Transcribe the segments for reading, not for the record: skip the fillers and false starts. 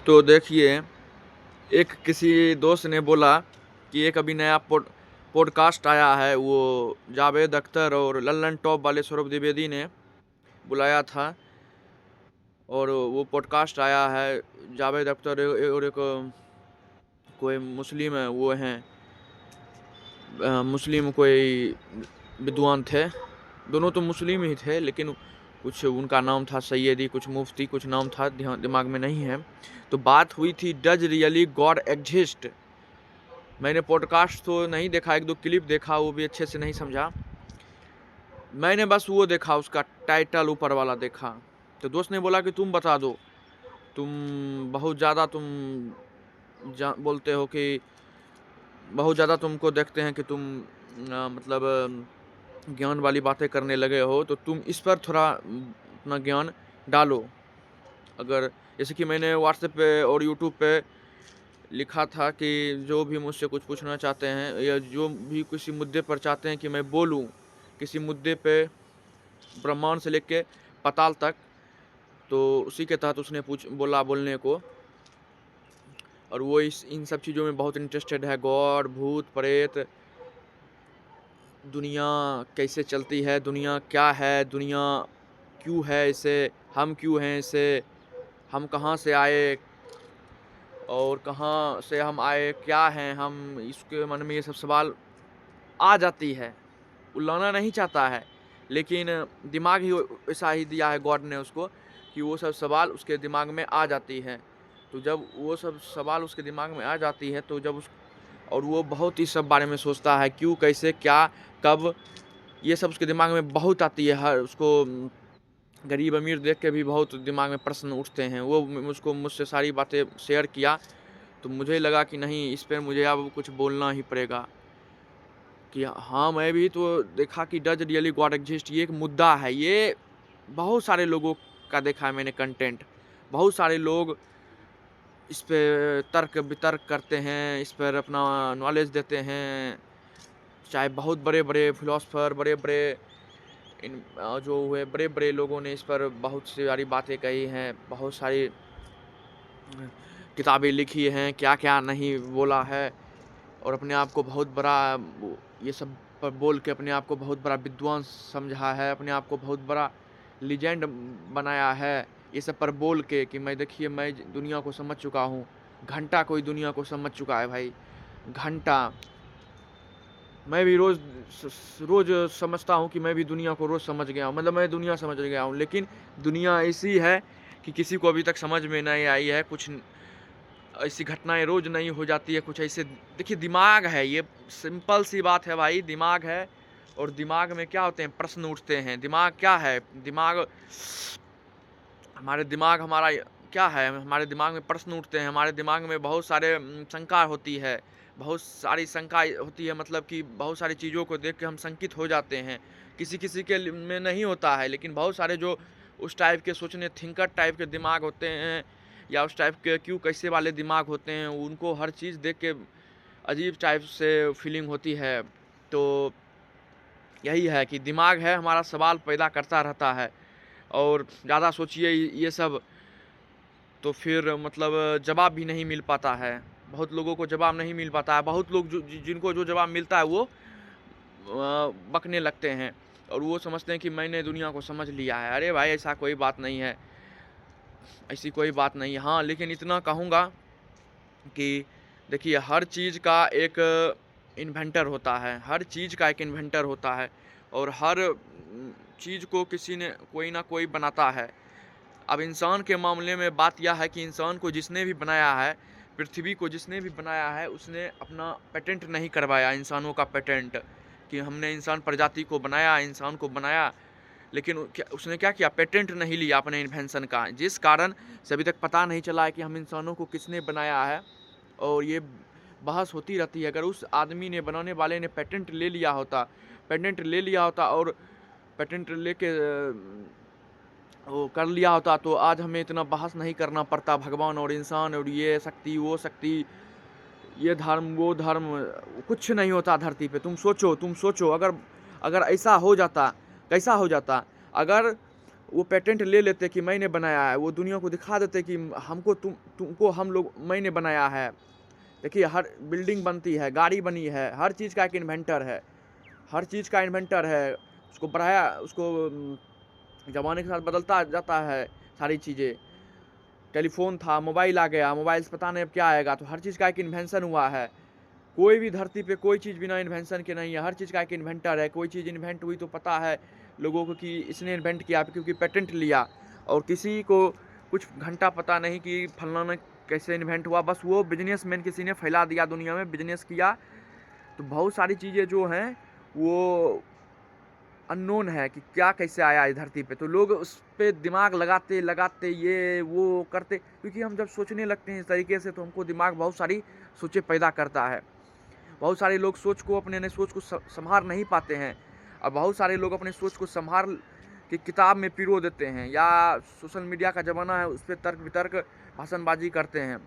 तो देखिए, एक किसी दोस्त ने बोला कि एक अभी नया पॉडकास्ट आया है, वो जावेद अख्तर और लल्लन टॉप वाले सौरभ द्विवेदी ने बुलाया था। और वो पॉडकास्ट आया है, जावेद अख्तर और एक कोई मुस्लिम है, वो हैं मुस्लिम कोई विद्वान थे। दोनों तो मुस्लिम ही थे, लेकिन कुछ उनका नाम था सैयदी, कुछ मुफ्ती, कुछ नाम था, दिमाग में नहीं है। तो बात हुई थी, डज रियली गॉड एग्जिस्ट। मैंने पॉडकास्ट तो नहीं देखा, एक दो क्लिप देखा, वो भी अच्छे से नहीं समझा। मैंने बस वो देखा, उसका टाइटल ऊपर वाला देखा। तो दोस्त ने बोला कि तुम बता दो, तुम बहुत ज़्यादा बोलते हो कि बहुत ज़्यादा तुमको देखते हैं कि तुम मतलब ज्ञान वाली बातें करने लगे हो, तो तुम इस पर थोड़ा अपना ज्ञान डालो। अगर जैसे कि मैंने व्हाट्सएप पे और यूट्यूब पे लिखा था कि जो भी मुझसे कुछ पूछना चाहते हैं या जो भी किसी मुद्दे पर चाहते हैं कि मैं बोलूं, किसी मुद्दे पे ब्रह्मांड से लेके पाताल तक, तो उसी के तहत उसने बोला बोलने को। और वो इन सब चीज़ों में बहुत इंटरेस्टेड है। गॉड, भूत प्रेत, दुनिया कैसे चलती है, दुनिया क्या है, दुनिया क्यों है, इसे हम क्यों हैं, इसे हम कहाँ से आए और कहाँ से हम आए, क्या हैं हम, इसके मन में ये सब सवाल आ जाती है। उलाना नहीं चाहता है, लेकिन दिमाग ही ऐसा ही दिया है गॉड ने उसको कि वो सब सवाल उसके दिमाग में आ जाती है। तो जब वो सब सवाल उसके दिमाग में आ जाती है, तो जब और वो बहुत ही सब बारे में सोचता है, क्यों, कैसे, क्या, कब, ये सब उसके दिमाग में बहुत आती है। हर उसको गरीब अमीर देख के भी बहुत दिमाग में प्रश्न उठते हैं। वो मुझसे सारी बातें शेयर किया, तो मुझे लगा कि नहीं, इस पर मुझे अब कुछ बोलना ही पड़ेगा कि हाँ, मैं भी तो देखा कि डज रियली गॉड एग्जिस्ट, ये एक मुद्दा है। ये बहुत सारे लोगों का देखा है मैंने कंटेंट, बहुत सारे लोग इस पे तर्क वितर्क करते हैं, इस पर अपना नॉलेज देते हैं। चाहे बहुत बड़े बड़े फिलोसफर, बड़े बड़े जो हुए बड़े बड़े लोगों ने इस पर बहुत सी सारी बातें कही हैं, बहुत सारी किताबें लिखी हैं, क्या क्या नहीं बोला है। और अपने आप को बहुत बड़ा ये सब पर बोल के अपने आप को बहुत बड़ा विद्वान समझा है, अपने आप को बहुत बड़ा लीजेंड बनाया है। ये सब पर बोल के कि मैं, देखिए, मैं दुनिया को समझ चुका हूँ। घंटा कोई दुनिया को समझ चुका है भाई, घंटा। मैं भी रोज समझता हूँ कि मैं भी दुनिया को रोज समझ गया हूँ, मतलब मैं दुनिया समझ गया हूँ। लेकिन दुनिया ऐसी है कि किसी को अभी तक समझ में नहीं आई है। कुछ ऐसी घटनाएं रोज नहीं हो जाती है, कुछ ऐसे। देखिए, दिमाग है, ये सिंपल सी बात है भाई, दिमाग है। और दिमाग में क्या होते हैं, प्रश्न उठते हैं। दिमाग क्या है, दिमाग, हमारे दिमाग, हमारा क्या है, हमारे दिमाग में प्रश्न उठते हैं। हमारे दिमाग में बहुत सारे शंका होती है, बहुत सारी शंका होती है, मतलब कि बहुत सारी चीज़ों को देख के हम शंकित हो जाते हैं। किसी किसी के में नहीं होता है, लेकिन बहुत सारे जो उस टाइप के सोचने, थिंकर टाइप के दिमाग होते हैं, या उस टाइप के क्यों कैसे वाले दिमाग होते हैं, उनको हर चीज़ देख के अजीब टाइप से फीलिंग होती है। तो यही है कि दिमाग है हमारा, सवाल पैदा करता रहता है। और ज़्यादा सोचिए ये सब, तो फिर मतलब जवाब भी नहीं मिल पाता है। बहुत लोगों को जवाब नहीं मिल पाता है। बहुत लोग जिनको जो जवाब मिलता है वो बकने लगते हैं, और वो समझते हैं कि मैंने दुनिया को समझ लिया है। अरे भाई, ऐसा कोई बात नहीं है, ऐसी कोई बात नहीं है। हाँ, लेकिन इतना कहूँगा कि देखिए, हर चीज़ का एक इन्वेंटर होता है, हर चीज़ का एक इन्वेंटर होता है, और हर चीज़ को किसी ने, कोई ना कोई बनाता है। अब इंसान के मामले में बात यह है कि इंसान को जिसने भी बनाया है, पृथ्वी को जिसने भी बनाया है, उसने अपना पेटेंट नहीं करवाया, इंसानों का पेटेंट, कि हमने इंसान प्रजाति को बनाया, इंसान को बनाया। लेकिन उसने क्या किया, पेटेंट नहीं लिया अपने इन्वेंशन का, जिस कारण से अभी तक पता नहीं चला है कि हम इंसानों को किसने बनाया है। और ये बहस होती रहती है। अगर उस आदमी ने, बनाने वाले ने पेटेंट ले लिया होता, पेटेंट ले लिया होता और पेटेंट लेके वो कर लिया होता, तो आज हमें इतना बहस नहीं करना पड़ता, भगवान और इंसान और ये शक्ति, वो शक्ति, ये धर्म, वो धर्म, कुछ नहीं होता धरती पे। तुम सोचो, अगर अगर ऐसा हो जाता, कैसा हो जाता अगर वो पेटेंट ले लेते कि मैंने बनाया है, वो दुनिया को दिखा देते कि हमको तुमको हम लोग मैंने बनाया है। देखिए हर बिल्डिंग बनती है, गाड़ी बनी है, हर चीज़ का एक इन्वेंटर है, हर चीज़ का इन्वेंटर है। उसको बढ़ाया, उसको ज़माने के साथ बदलता जाता है सारी चीज़ें। टेलीफोन था, मोबाइल आ गया, मोबाइल से पता नहीं अब क्या आएगा। तो हर चीज़ का एक इन्वेंशन हुआ है। कोई भी धरती पे कोई चीज़ बिना इन्वेंशन के नहीं है, हर चीज़ का एक इन्वेंटर है। कोई चीज़ इन्वेंट हुई तो पता है लोगों को कि इसने इन्वेंट किया, क्योंकि पेटेंट लिया। और किसी को कुछ घंटा पता नहीं कि फलाना कैसे इन्वेंट हुआ, बस वो बिजनेसमैन किसी ने फैला दिया, दुनिया में बिजनेस किया। तो बहुत सारी चीज़ें जो हैं वो अननोन है कि क्या कैसे आया इस धरती पे। तो लोग उस पे दिमाग लगाते लगाते ये वो करते, क्योंकि हम जब सोचने लगते हैं इस तरीके से तो हमको दिमाग बहुत सारी सोचें पैदा करता है। बहुत सारे लोग सोच को अपने सोच को संभाल नहीं पाते हैं, और बहुत सारे लोग अपने सोच को संभाल के किताब में पिरो देते हैं, या सोशल मीडिया का ज़माना है उस पर तर्क वितर्क भाषणबाजी करते हैं।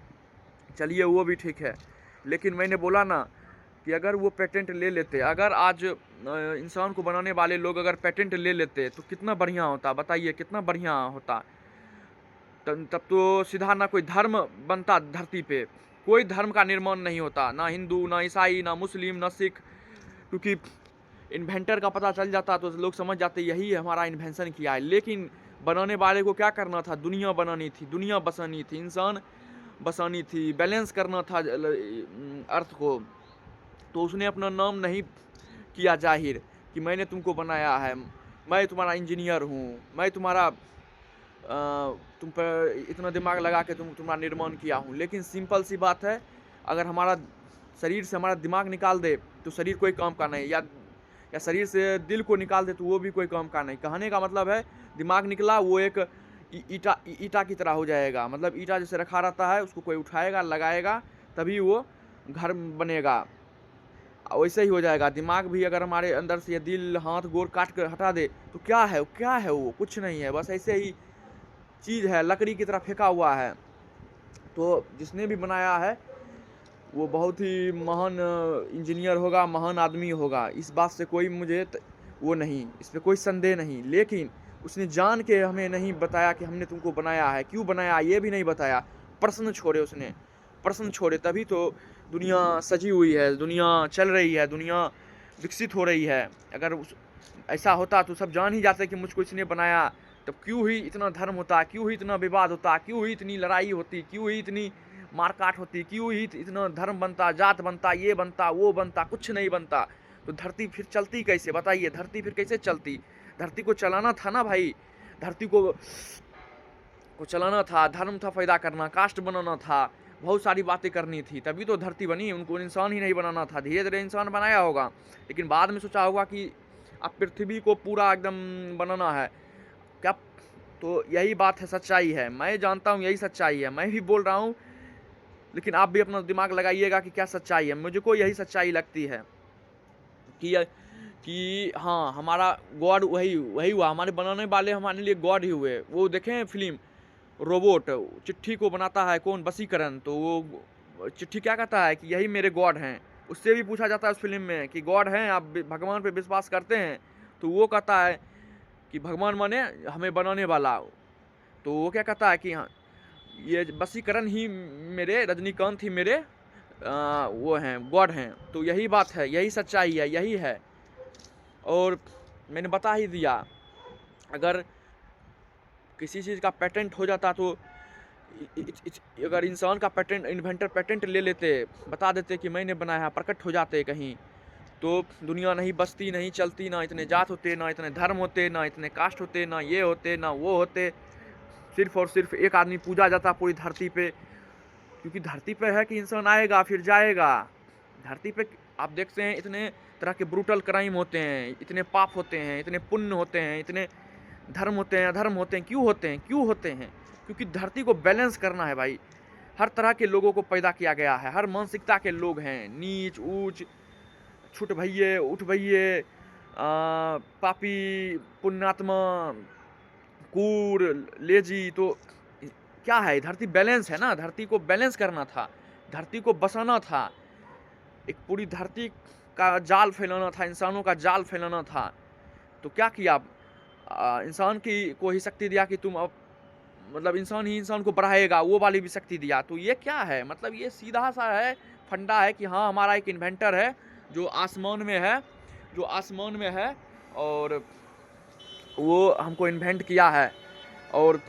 चलिए वो भी ठीक है, लेकिन मैंने बोला ना कि अगर वो पेटेंट ले लेते, अगर आज इंसान को बनाने वाले लोग अगर पेटेंट ले लेते तो कितना बढ़िया होता, बताइए कितना बढ़िया होता। तब तो सीधा ना कोई धर्म बनता धरती पे, कोई धर्म का निर्माण नहीं होता, ना हिंदू ना ईसाई ना मुस्लिम ना सिख, क्योंकि इन्वेंटर का पता चल जाता तो लोग समझ जाते यही हमारा इन्वेंशन किया है। लेकिन बनाने वाले को क्या करना था, दुनिया बनानी थी, दुनिया बसानी थी, इंसान बसानी थी, बैलेंस करना था अर्थ को। तो उसने अपना नाम नहीं किया जाहिर कि मैंने तुमको बनाया है, मैं तुम्हारा इंजीनियर हूँ, मैं तुम्हारा तुम पर इतना दिमाग लगा के तुम्हारा निर्माण किया हूँ। लेकिन सिंपल सी बात है, अगर हमारा शरीर से हमारा दिमाग निकाल दे तो शरीर कोई काम का नहीं, या शरीर से दिल को निकाल दे तो वो भी कोई काम का नहीं। कहने का मतलब है दिमाग निकला वो एक ईटा की तरह हो जाएगा। मतलब ईटा जैसे रखा रहता है, उसको कोई उठाएगा लगाएगा तभी वो घर बनेगा, वैसे ही हो जाएगा। दिमाग भी अगर हमारे अंदर से दिल हाथ गोर काट कर हटा दे तो क्या है, क्या है वो, कुछ नहीं है, बस ऐसे ही चीज़ है, लकड़ी की तरह फेंका हुआ है। तो जिसने भी बनाया है वो बहुत ही महान इंजीनियर होगा, महान आदमी होगा, इस बात से कोई मुझे वो नहीं, इस पर कोई संदेह नहीं। लेकिन उसने जान के हमें नहीं बताया कि हमने तुमको बनाया है, क्यों बनाया ये भी नहीं बताया। प्रश्न छोड़े उसने, प्रश्न छोड़े, तभी तो दुनिया सजी हुई है, दुनिया चल रही है, दुनिया विकसित हो रही है। अगर ऐसा होता तो सब जान ही जाते कि मुझको इसने बनाया, तब क्यों ही इतना धर्म होता, क्यों ही इतना विवाद होता, क्यों ही इतनी लड़ाई होती, क्यों ही इतनी मारकाट होती, क्यों ही इतना धर्म बनता, जात बनता, ये बनता वो बनता, कुछ नहीं बनता। तो धरती फिर चलती कैसे, बताइए, धरती फिर कैसे चलती। धरती को चलाना था ना भाई, धरती को चलाना था, धर्म था पैदा करना, कास्ट बनाना था, बहुत सारी बातें करनी थी, तभी तो धरती बनी। उनको इंसान ही नहीं बनाना था, धीरे धीरे इंसान बनाया होगा, लेकिन बाद में सोचा होगा कि अब पृथ्वी को पूरा एकदम बनाना है क्या। तो यही बात है, सच्चाई है, मैं जानता हूँ यही सच्चाई है, मैं भी बोल रहा हूँ, लेकिन आप भी अपना दिमाग लगाइएगा कि क्या सच्चाई है। मुझको यही सच्चाई लगती है कि हाँ, हमारा गॉड वही हुआ, हमारे बनाने वाले हमारे लिए गॉड ही हुए। वो देखें फिल्म रोबोट, चिट्ठी को बनाता है कौन, वसीकरण, तो वो चिट्ठी क्या कहता है कि यही मेरे गॉड हैं। उससे भी पूछा जाता है उस फिल्म में कि गॉड हैं, आप भगवान पे विश्वास करते हैं, तो वो कहता है कि भगवान माने हमें बनाने वाला। तो वो क्या कहता है कि हाँ, ये वसीकरण ही मेरे, रजनीकांत ही मेरे वो हैं, गॉड हैं। तो यही बात है, यही सच्चाई है, यही है। और मैंने बता ही दिया, अगर किसी चीज़ का पेटेंट हो जाता तो अगर इंसान का पेटेंट, इन्वेंटर पेटेंट ले लेते, बता देते कि मैंने बनाया, प्रकट हो जाते कहीं, तो दुनिया नहीं बसती, नहीं चलती, ना इतने जात होते, ना इतने धर्म होते, ना इतने कास्ट होते, ना ये होते ना वो होते। सिर्फ और सिर्फ एक आदमी पूजा जाता पूरी धरती पे, क्योंकि धरती पे है कि इंसान आएगा फिर जाएगा। धरती पे आप देखते हैं इतने तरह के ब्रूटल क्राइम होते हैं, इतने पाप होते हैं, इतने पुण्य होते हैं, इतने धर्म होते हैं, अधर्म होते हैं। क्यों होते हैं, क्यों होते हैं? क्योंकि धरती को बैलेंस करना है भाई। हर तरह के लोगों को पैदा किया गया है, हर मानसिकता के लोग हैं, नीच ऊंच, छुट भइये उठ भइये, पापी, पुण्यात्मा, कूर, लेजी। तो क्या है, धरती बैलेंस है ना, धरती को बैलेंस करना था, धरती को बसाना था, एक पूरी धरती का जाल फैलाना था, इंसानों का जाल फैलाना था। तो क्या किया, इंसान की को ही शक्ति दिया कि तुम अब मतलब इंसान ही इंसान को बढ़ाएगा, वो वाली भी शक्ति दिया। तो ये क्या है? मतलब ये सीधा-सा है, फंडा है कि हाँ, हमारा एक इन्वेंटर है, जो आसमान में है जो आसमान में है और वो हमको इन्वेंट किया है और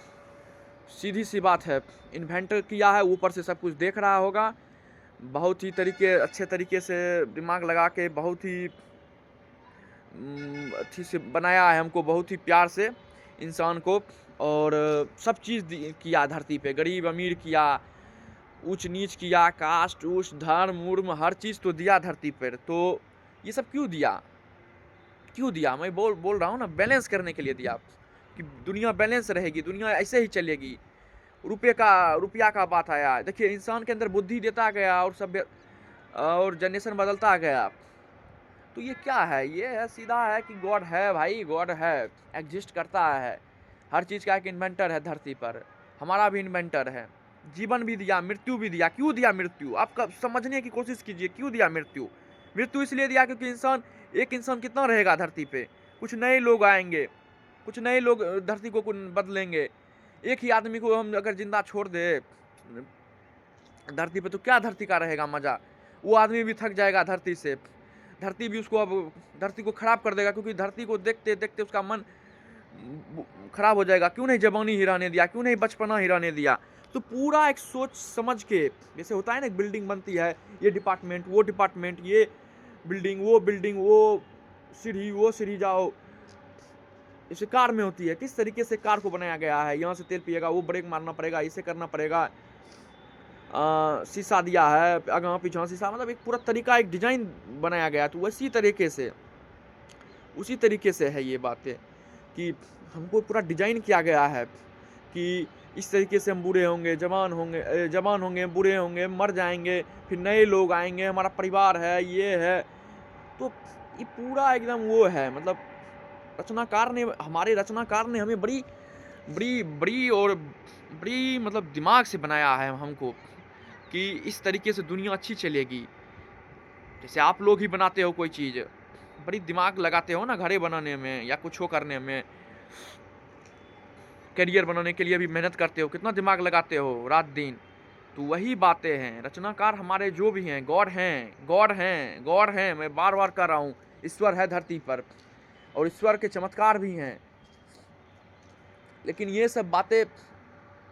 सीधी-सी बात है, इन्वेंट किया है, ऊपर से सब कुछ देख रहा होगा। बहुत ही अच्छे तरीके से दिमाग लगा के बहुत ही अच्छी से बनाया है हमको, बहुत ही प्यार से इंसान को और सब चीज़ किया धरती पे, गरीब अमीर किया, ऊंच नीच किया, कास्ट ऊस्ट धर्म उर्म हर चीज़ तो दिया धरती पर। तो ये सब क्यों दिया? मैं बोल रहा हूँ ना, बैलेंस करने के लिए दिया कि दुनिया बैलेंस रहेगी, दुनिया ऐसे ही चलेगी। रुपया का बात आया, देखिए इंसान के अंदर बुद्धि देता गया और सभ्य और जनरेशन बदलता गया। तो ये क्या है? ये है सीधा है कि गॉड है भाई, गॉड है, एग्जिस्ट करता है। हर चीज़ का एक इन्वेंटर है धरती पर, हमारा भी इन्वेंटर है। जीवन भी दिया, मृत्यु भी दिया। क्यों दिया मृत्यु? आप कब समझने की कोशिश कीजिए, क्यों दिया मृत्यु? मृत्यु इसलिए दिया क्योंकि एक इंसान कितना रहेगा धरती पे? कुछ नए लोग आएंगे, कुछ नए लोग धरती को बदलेंगे। एक ही आदमी को हम अगर जिंदा छोड़ दे धरती पे तो क्या धरती का रहेगा मजा? वो आदमी भी थक जाएगा धरती से, धरती भी उसको अब धरती को खराब कर देगा, क्योंकि धरती को देखते देखते उसका मन खराब हो जाएगा। क्यों नहीं जवानी ही रहने दिया, क्यों नहीं बचपना ही रहने दिया? तो पूरा एक सोच समझ के, जैसे होता है ना, एक बिल्डिंग बनती है, ये डिपार्टमेंट वो डिपार्टमेंट, ये बिल्डिंग वो सीढ़ी वो सीढ़ी जाओ, जैसे कार में होती है, किस तरीके से कार को बनाया गया है। यहाँ से तेल पिएगा, वो ब्रेक मारना पड़ेगा, इसे करना पड़ेगा, शीशा दिया है, आगे पीछे शीशा, मतलब एक पूरा तरीका, एक डिजाइन बनाया गया। तो उसी तरीके से है ये बातें कि हमको पूरा डिजाइन किया गया है कि इस तरीके से हम बूढ़े होंगे, जवान होंगे, बूढ़े होंगे, मर जाएंगे, फिर नए लोग आएंगे, हमारा परिवार है, ये है। तो ये पूरा एकदम वो है, मतलब हमारे रचनाकार ने हमें बड़ी बड़ी बड़ी और बड़ी मतलब दिमाग से बनाया है हमको कि इस तरीके से दुनिया अच्छी चलेगी। जैसे आप लोग ही बनाते हो कोई चीज़, बड़ी दिमाग लगाते हो ना घड़े बनाने में या कुछ हो करने में, करियर बनाने के लिए भी मेहनत करते हो, कितना दिमाग लगाते हो रात दिन। तो वही बातें हैं, रचनाकार हमारे जो भी हैं, गॉड हैं, मैं बार बार कर रहा हूँ, ईश्वर है धरती पर और ईश्वर के चमत्कार भी हैं। लेकिन ये सब बातें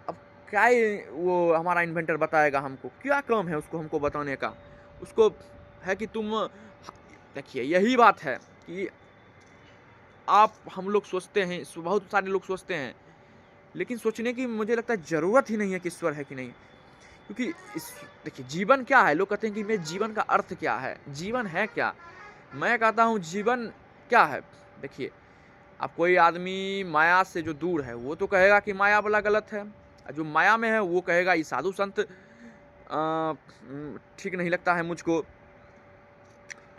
अब क्या वो हमारा इन्वेंटर बताएगा हमको? क्या काम है उसको हमको बताने का? उसको है कि तुम देखिए, यही बात है कि हम लोग सोचते हैं, बहुत सारे लोग सोचते हैं, लेकिन सोचने की मुझे लगता है ज़रूरत ही नहीं है कि ईश्वर है कि नहीं। क्योंकि देखिए, जीवन क्या है? लोग कहते हैं कि मेरे जीवन का अर्थ क्या है? जीवन है क्या? मैं कहता हूँ जीवन क्या है? देखिए, अब कोई आदमी माया से जो दूर है, वो तो कहेगा कि माया वाला गलत है। जो माया में है, वो कहेगा ये साधु संत ठीक नहीं लगता है मुझको।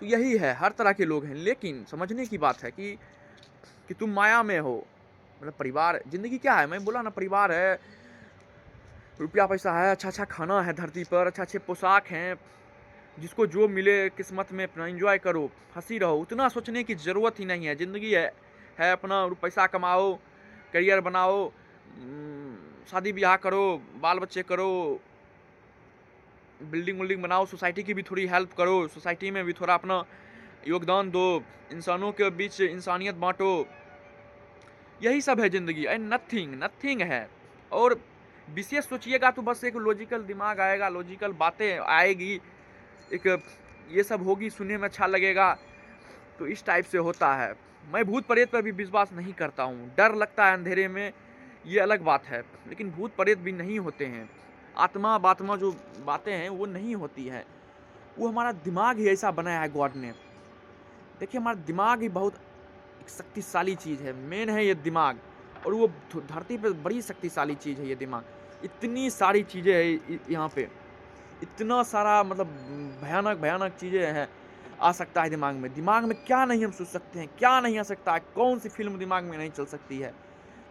तो यही है, हर तरह के लोग हैं। लेकिन समझने की बात है कि तुम माया में हो, मतलब परिवार, ज़िंदगी क्या है? मैं बोला ना, परिवार है, रुपया पैसा है, अच्छा खाना है धरती पर, अच्छे पोशाक हैं, जिसको जो मिले किस्मत में अपना एंजॉय करो, हंसी रहो। उतना सोचने की ज़रूरत ही नहीं है। ज़िंदगी है अपना पैसा कमाओ, करियर बनाओ, शादी ब्याह करो, बाल बच्चे करो, बिल्डिंग विल्डिंग बनाओ, सोसाइटी की भी थोड़ी हेल्प करो, सोसाइटी में भी थोड़ा अपना योगदान दो, इंसानों के बीच इंसानियत बांटो। यही सब है ज़िंदगी, एंड नथिंग है। और विशेष सोचिएगा तो बस एक लॉजिकल दिमाग आएगा, लॉजिकल बातें आएगी, एक ये सब होगी, सुनने में अच्छा लगेगा। तो इस टाइप से होता है। मैं भूत प्रेत पर भी विश्वास नहीं करता हूँ। डर लगता है अंधेरे में, ये अलग बात है, लेकिन भूत प्रेत भी नहीं होते हैं। आत्मा जो बातें हैं वो नहीं होती है, वो हमारा दिमाग ही ऐसा बनाया है गॉड ने। देखिए, हमारा दिमाग ही बहुत एक शक्तिशाली चीज़ है, मेन है ये दिमाग, और वो धरती पे बड़ी शक्तिशाली चीज़ है ये दिमाग। इतनी सारी चीज़ें हैं यहाँ पे, इतना सारा मतलब भयानक चीज़ें हैं, आ सकता है दिमाग में क्या नहीं हम सोच सकते हैं, क्या नहीं आ सकता है, कौन सी फिल्म दिमाग में नहीं चल सकती है।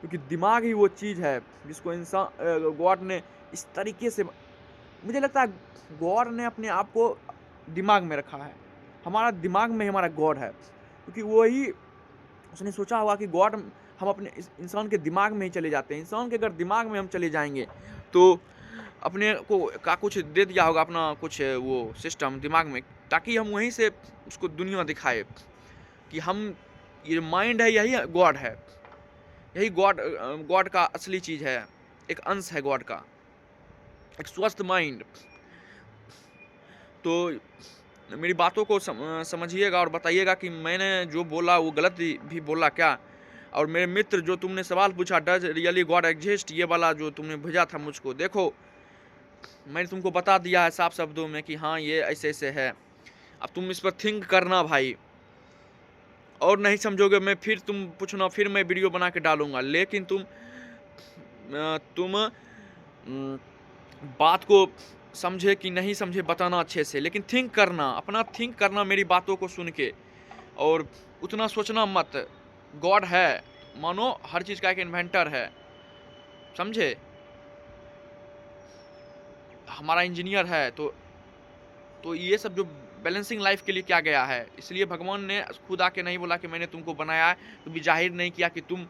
क्योंकि दिमाग ही वो चीज़ है जिसको इंसान गॉड ने इस तरीके से, मुझे लगता है गॉड ने अपने आप को दिमाग में रखा है। हमारा दिमाग में हमारा गॉड है, क्योंकि वही उसने सोचा होगा कि गॉड हम अपने इस इंसान के दिमाग में ही चले जाते हैं। इंसान के अगर दिमाग में हम चले जाएँगे तो अपने को का कुछ दे दिया होगा अपना कुछ वो सिस्टम दिमाग में, ताकि हम वहीं से उसको दुनिया दिखाए कि हम ये माइंड है यही गॉड है। यही गॉड का असली चीज़ है, एक अंश है गॉड का, एक स्वस्थ माइंड। तो मेरी बातों को समझिएगा और बताइएगा कि मैंने जो बोला वो गलत भी बोला क्या? और मेरे मित्र जो तुमने सवाल पूछा डज रियली गॉड एग्जिस्ट, ये वाला जो तुमने भेजा था मुझको, देखो मैंने तुमको बता दिया है साफ शब्दों में कि हाँ ये ऐसे-ऐसे है। अब तुम इस पर थिंक करना भाई, और नहीं समझोगे मैं फिर तुम पूछना, फिर मैं वीडियो बना के डालूँगा। लेकिन तुम बात को समझे कि नहीं समझे बताना अच्छे से, लेकिन थिंक करना, अपना थिंक करना मेरी बातों को सुन के, और उतना सोचना मत। गॉड है, मानो हर चीज़ का एक इन्वेंटर है, समझे? हमारा इंजीनियर है, तो ये सब जो बैलेंसिंग लाइफ के लिए किया गया है, इसलिए भगवान ने खुद आके नहीं बोला कि मैंने तुमको बनाया है, कभी जाहिर नहीं किया कि तुम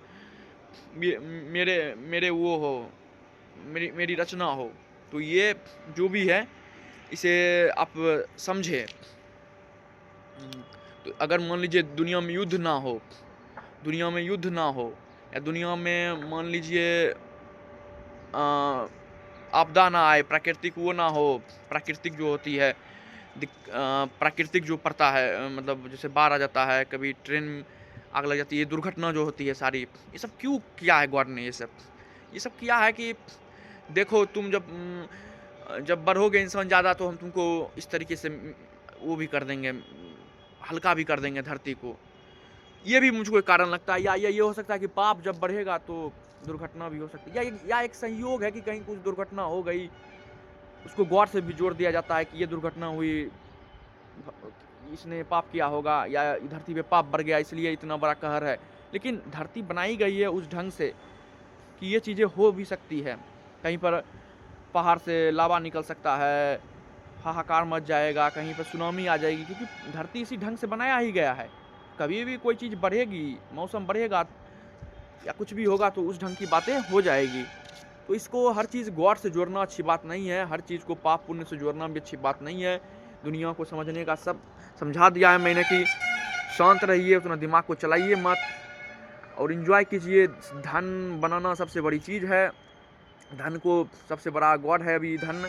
मेरे मेरे वो हो, मेरी रचना हो। तो ये जो भी है इसे आप समझे। तो अगर मान लीजिए दुनिया में युद्ध ना हो, या दुनिया में मान लीजिए आपदा ना आए, प्राकृतिक वो ना हो, प्राकृतिक जो होती है प्राकृतिक जो पड़ता है, मतलब जैसे बाढ़ आ जाता है, कभी ट्रेन आग लग जाती है, दुर्घटना जो होती है सारी, ये सब क्यों किया है गॉड ने? ये सब किया है कि देखो तुम जब बढ़ोगे इंसान ज़्यादा तो हम तुमको इस तरीके से वो भी कर देंगे, हल्का भी कर देंगे धरती को। ये भी मुझको एक कारण लगता है, या ये हो सकता है कि पाप जब बढ़ेगा तो दुर्घटना भी हो सकती है, या एक संयोग है कि कहीं कुछ दुर्घटना हो गई, उसको गॉड से भी जोड़ दिया जाता है कि ये दुर्घटना हुई, इसने पाप किया होगा, या धरती पे पाप बढ़ गया इसलिए इतना बड़ा कहर है। लेकिन धरती बनाई गई है उस ढंग से कि ये चीज़ें हो भी सकती है। कहीं पर पहाड़ से लावा निकल सकता है, हाहाकार मच जाएगा, कहीं पर सुनामी आ जाएगी, क्योंकि धरती इसी ढंग से बनाया ही गया है। कभी भी कोई चीज़ बढ़ेगी, मौसम बढ़ेगा या कुछ भी होगा तो उस ढंग की बातें हो जाएगी। तो इसको हर चीज़ गॉड से जोड़ना अच्छी बात नहीं है, हर चीज़ को पाप पुण्य से जोड़ना भी अच्छी बात नहीं है। दुनिया को समझने का सब समझा दिया है मैंने कि शांत रहिए, उतना दिमाग को चलाइए मत और एंजॉय कीजिए। धन बनाना सबसे बड़ी चीज़ है, धन को सबसे बड़ा गॉड है अभी धन,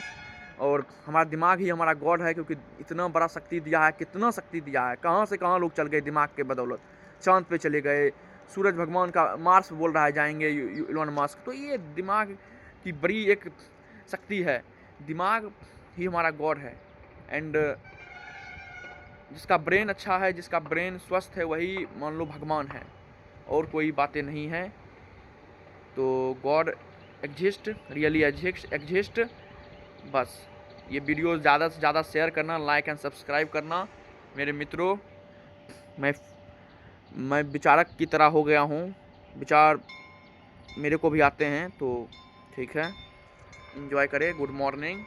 और हमारा दिमाग ही हमारा गॉड है, क्योंकि इतना बड़ा शक्ति दिया है, कितना शक्ति दिया है, कहाँ से कहाँ लोग चल गए दिमाग के बदौलत, चाँद पे चले गए, सूरज भगवान का मार्स बोल रहा है जाएंगे इलोन मस्क। तो ये दिमाग की बड़ी एक शक्ति है, दिमाग ही हमारा गॉड है। एंड जिसका ब्रेन अच्छा है, जिसका ब्रेन स्वस्थ है, वही मान लो भगवान है, और कोई बातें नहीं है। तो गॉड एग्जिस्ट, रियली एग्जिस्ट। बस ये वीडियो ज़्यादा से ज़्यादा शेयर करना, लाइक एंड सब्सक्राइब करना मेरे मित्रों। मैं विचारक की तरह हो गया हूँ, विचार मेरे को भी आते हैं, तो ठीक है, एंजॉय करें। Good morning.